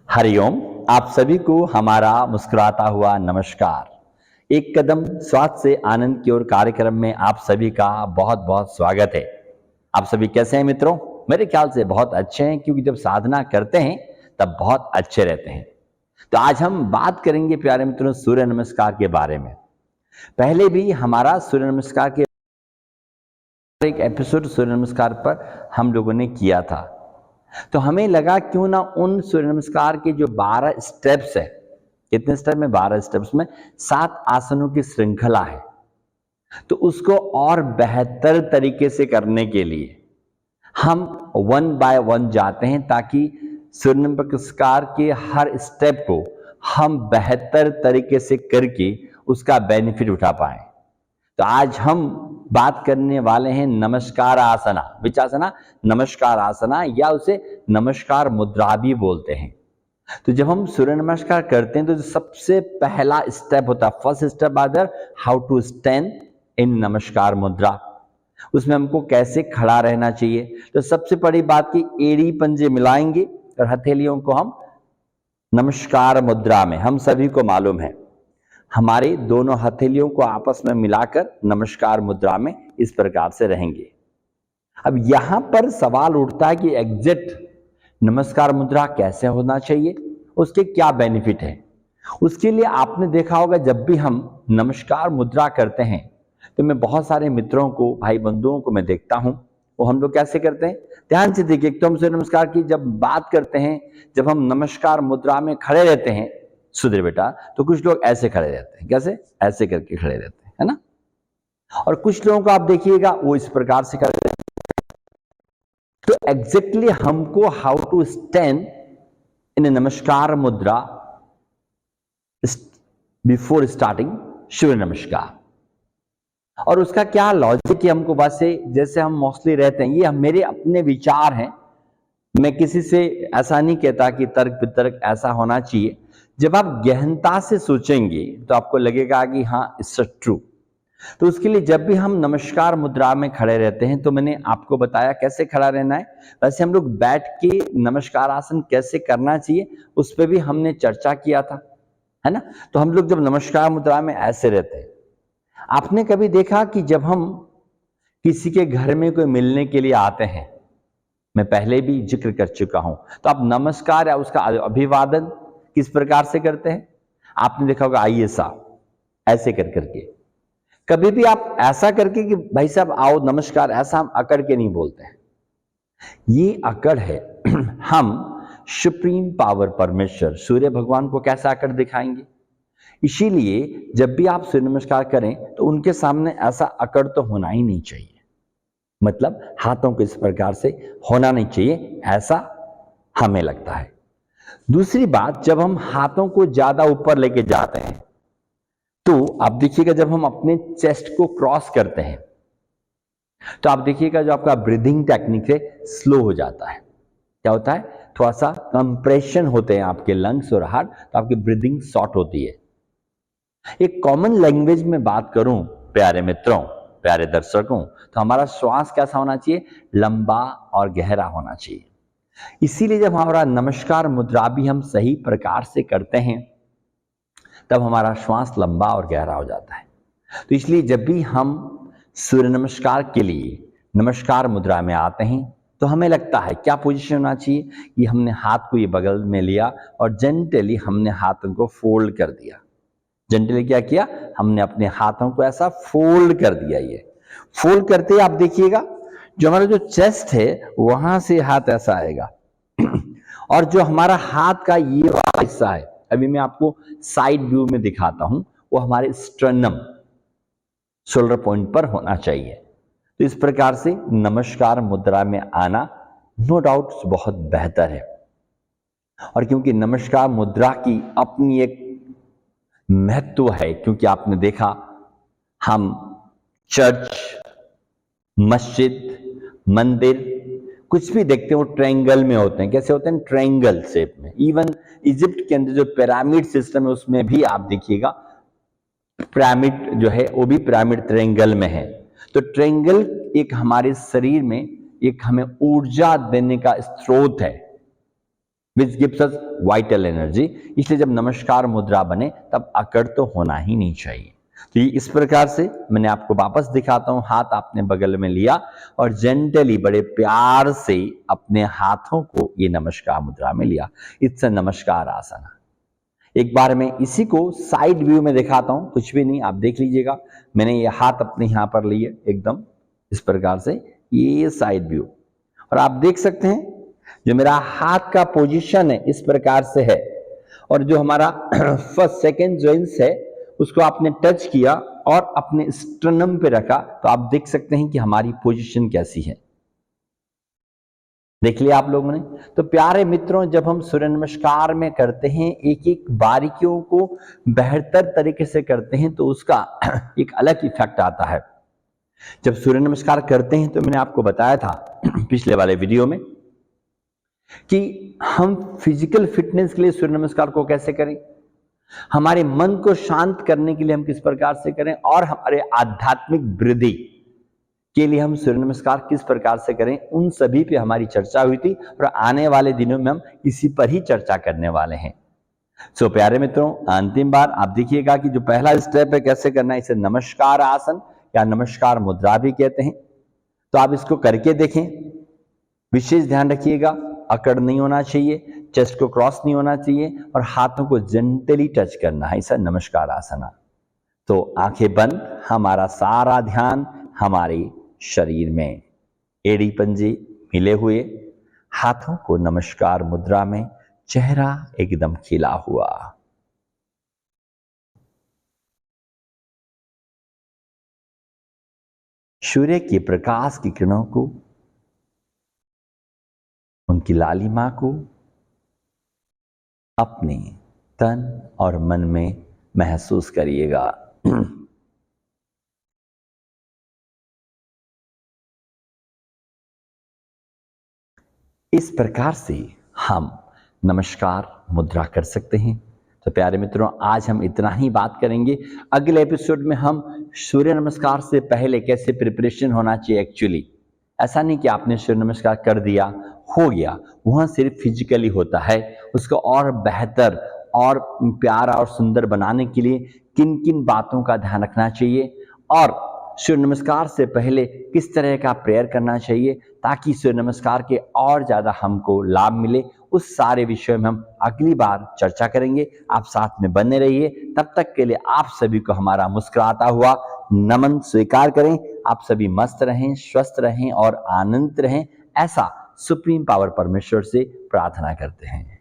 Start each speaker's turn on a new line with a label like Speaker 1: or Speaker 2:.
Speaker 1: हरिओम। आप सभी को हमारा मुस्कुराता हुआ नमस्कार। एक कदम स्वास्थ्य से आनंद की ओर कार्यक्रम में आप सभी का बहुत बहुत स्वागत है। आप सभी कैसे हैं मित्रों? मेरे ख्याल से बहुत अच्छे हैं, क्योंकि जब साधना करते हैं तब बहुत अच्छे रहते हैं। तो आज हम बात करेंगे प्यारे मित्रों सूर्य नमस्कार के बारे में। पहले भी हमारा सूर्य नमस्कार के एक एपिसोड सूर्य नमस्कार पर हम लोगों ने किया था। तो हमें लगा क्यों ना उन सूर्य नमस्कार के जो 12 स्टेप्स है, कितने स्टेप में 12 स्टेप्स में 7 आसनों की श्रृंखला है, तो उसको और बेहतर तरीके से करने के लिए हम वन बाय वन जाते हैं, ताकि सूर्य नमस्कार के हर स्टेप को हम बेहतर तरीके से करके उसका बेनिफिट उठा पाए। तो आज हम बात करने वाले हैं नमस्कार आसना, विचासना, नमस्कार आसना, या उसे नमस्कार मुद्रा भी बोलते हैं। तो जब हम सूर्य नमस्कार करते हैं तो जो सबसे पहला स्टेप होता है, फर्स्ट स्टेप आदर हाउ टू स्टैंड इन नमस्कार मुद्रा। उसमें हमको कैसे खड़ा रहना चाहिए। तो सबसे बड़ी बात की एड़ी पंजे मिलाएंगे और हथेलियों को हम नमस्कार मुद्रा में, हम सभी को मालूम है, हमारे दोनों हथेलियों को आपस में मिलाकर नमस्कार मुद्रा में इस प्रकार से रहेंगे। अब यहां पर सवाल उठता है कि एग्जैक्ट नमस्कार मुद्रा कैसे होना चाहिए, उसके क्या बेनिफिट है। उसके लिए आपने देखा होगा जब भी हम नमस्कार मुद्रा करते हैं तो मैं बहुत सारे मित्रों को, भाई बंधुओं को मैं देखता हूं, वो हम लोग कैसे करते हैं, ध्यान से देखिए। एक तो हम सूर्य नमस्कार की जब बात करते हैं, जब हम नमस्कार मुद्रा में खड़े रहते हैं सुधीर बेटा, तो कुछ लोग ऐसे खड़े रहते हैं, कैसे, ऐसे करके खड़े रहते हैं, है ना। और कुछ लोगों को आप देखिएगा वो इस प्रकार से खड़े रहते हैं। तो एग्जैक्टली हमको हाउ टू स्टैंड इन नमस्कार मुद्रा बिफोर स्टार्टिंग सूर्य नमस्कार, और उसका क्या लॉजिक है हमको, वैसे जैसे हम मोस्टली रहते हैं, ये मेरे अपने विचार हैं, मैं किसी से ऐसा नहीं कहता कि तर्क वितर्क ऐसा होना चाहिए। जब आप गहनता से सोचेंगे तो आपको लगेगा कि हाँ इट्स ट्रू। तो उसके लिए जब भी हम नमस्कार मुद्रा में खड़े रहते हैं, तो मैंने आपको बताया कैसे खड़ा रहना है। वैसे हम लोग बैठ के नमस्कार आसन कैसे करना चाहिए उस पर भी हमने चर्चा किया था, है ना। तो हम लोग जब नमस्कार मुद्रा में ऐसे रहते हैं, आपने कभी देखा कि जब हम किसी के घर में कोई मिलने के लिए आते हैं, मैं पहले भी जिक्र कर चुका हूं, तो आप नमस्कार या उसका अभिवादन किस प्रकार से करते हैं। आपने देखा होगा, आइए साहब, ऐसे कर करके। कभी भी आप ऐसा करके कि भाई साहब आओ नमस्कार, ऐसा हम अकड़ के नहीं बोलते हैं, ये अकड़ है। हम सुप्रीम पावर परमेश्वर सूर्य भगवान को कैसा अकड़ दिखाएंगे। इसीलिए जब भी आप सूर्य नमस्कार करें तो उनके सामने ऐसा अकड़ तो होना ही नहीं चाहिए, मतलब हाथों को इस प्रकार से होना नहीं चाहिए, ऐसा हमें लगता है। दूसरी बात, जब हम हाथों को ज्यादा ऊपर लेके जाते हैं तो आप देखिएगा जब हम अपने चेस्ट को क्रॉस करते हैं तो आप देखिएगा जो आपका ब्रीदिंग टेक्निक है स्लो हो जाता है। क्या होता है, थोड़ा सा कंप्रेशन होते हैं आपके लंग्स और हार्ट, तो आपकी ब्रीदिंग शॉर्ट होती है। एक कॉमन लैंग्वेज में बात करूं प्यारे मित्रों, प्यारे दर्शकों, तो हमारा श्वास कैसा होना चाहिए, लंबा और गहरा होना चाहिए। इसीलिए जब हमारा नमस्कार मुद्रा भी हम सही प्रकार से करते हैं तब हमारा श्वास लंबा और गहरा हो जाता है। तो इसलिए जब भी हम सूर्य नमस्कार के लिए नमस्कार मुद्रा में आते हैं तो हमें लगता है क्या पोजीशन होना चाहिए, कि हमने हाथ को ये बगल में लिया और जेंटली हमने हाथों को फोल्ड कर दिया। जेंटली क्या किया, हमने अपने हाथों को ऐसा फोल्ड कर दिया। ये फोल्ड करते आप देखिएगा जो हमारा जो चेस्ट है वहां से हाथ ऐसा आएगा और जो हमारा हाथ का ये वाला हिस्सा है, अभी मैं आपको साइड व्यू में दिखाता हूं, वो हमारे स्टर्नम, शोल्डर पॉइंट पर होना चाहिए। तो इस प्रकार से नमस्कार मुद्रा में आना नो डाउट बहुत बेहतर है। और क्योंकि नमस्कार मुद्रा की अपनी एक महत्व है, क्योंकि आपने देखा हम चर्च, मस्जिद, मंदिर कुछ भी देखते हैं वो ट्रायंगल में होते हैं। कैसे होते हैं, ट्रायंगल शेप में। इवन इजिप्ट के अंदर जो पिरामिड सिस्टम है उसमें भी आप देखिएगा पिरामिड जो है वो भी पिरामिड ट्रायंगल में है। तो ट्रायंगल एक हमारे शरीर में एक हमें ऊर्जा देने का स्रोत है। Which gives us vital energy. इसलिए जब नमस्कार मुद्रा बने तब अकड़ तो होना ही नहीं चाहिए। तो ये इस प्रकार से मैंने आपको वापस दिखाता हूं, हाथ आपने बगल में लिया और जेंटली बड़े प्यार से अपने हाथों को ये नमस्कार मुद्रा में लिया। इट्स अ नमस्कार आसन। एक बार मैं इसी को साइड व्यू में दिखाता हूं, कुछ भी नहीं, आप देख लीजिएगा। मैंने ये हाथ अपने यहां पर लिए एकदम इस प्रकार से, ये साइड व्यू, और आप देख सकते हैं जो मेरा हाथ का पोजीशन है इस प्रकार से है, और जो हमारा फर्स्ट सेकंड जॉइंट्स है उसको आपने टच किया और अपने स्टर्नम पे रखा, तो आप देख सकते हैं कि हमारी पोजीशन कैसी है। देख लिया आप लोगों ने। तो प्यारे मित्रों, जब हम सूर्य नमस्कार में करते हैं, एक एक बारीकियों को बेहतर तरीके से करते हैं तो उसका एक अलग इफेक्ट आता है। जब सूर्य नमस्कार करते हैं तो मैंने आपको बताया था पिछले वाले वीडियो में कि हम फिजिकल फिटनेस के लिए सूर्य नमस्कार को कैसे करें, हमारे मन को शांत करने के लिए हम किस प्रकार से करें, और हमारे आध्यात्मिक वृद्धि के लिए हम सूर्य नमस्कार किस प्रकार से करें, उन सभी पे हमारी चर्चा हुई थी और आने वाले दिनों में हम इसी पर ही चर्चा करने वाले हैं। सो प्यारे मित्रों, अंतिम बार आप देखिएगा कि जो पहला स्टेप है कैसे करना है, इसे नमस्कार आसन या नमस्कार मुद्रा भी कहते हैं। तो आप इसको करके देखें, विशेष ध्यान रखिएगा, अकड़ नहीं होना चाहिए, चेस्ट को क्रॉस नहीं होना चाहिए और हाथों को जेंटली टच करना है, इसे नमस्कार आसन। तो आंखें बंद, हमारा सारा ध्यान हमारे शरीर में, एड़ी पंजे मिले हुए, हाथों को नमस्कार मुद्रा में, चेहरा एकदम खिला हुआ। सूर्य के प्रकाश की किरणों को, उनकी लालिमा को अपने तन और मन में महसूस करिएगा। इस प्रकार से हम नमस्कार मुद्रा कर सकते हैं। तो प्यारे मित्रों, आज हम इतना ही बात करेंगे। अगले एपिसोड में हम सूर्य नमस्कार से पहले कैसे प्रिपरेशन होना चाहिए। एक्चुअली ऐसा नहीं कि आपने सूर्य नमस्कार कर दिया हो गया, वह सिर्फ फिजिकली होता है। उसको और बेहतर और प्यारा और सुंदर बनाने के लिए किन किन बातों का ध्यान रखना चाहिए, और सूर्य नमस्कार से पहले किस तरह का प्रेयर करना चाहिए ताकि सूर्य नमस्कार के और ज्यादा हमको लाभ मिले, उस सारे विषय में हम अगली बार चर्चा करेंगे। आप साथ में बने रहिए। तब तक के लिए आप सभी को हमारा मुस्कुराता हुआ नमन स्वीकार करें। आप सभी मस्त रहें, स्वस्थ रहें और आनंदित रहें, ऐसा सुप्रीम पावर परमेश्वर से प्रार्थना करते हैं।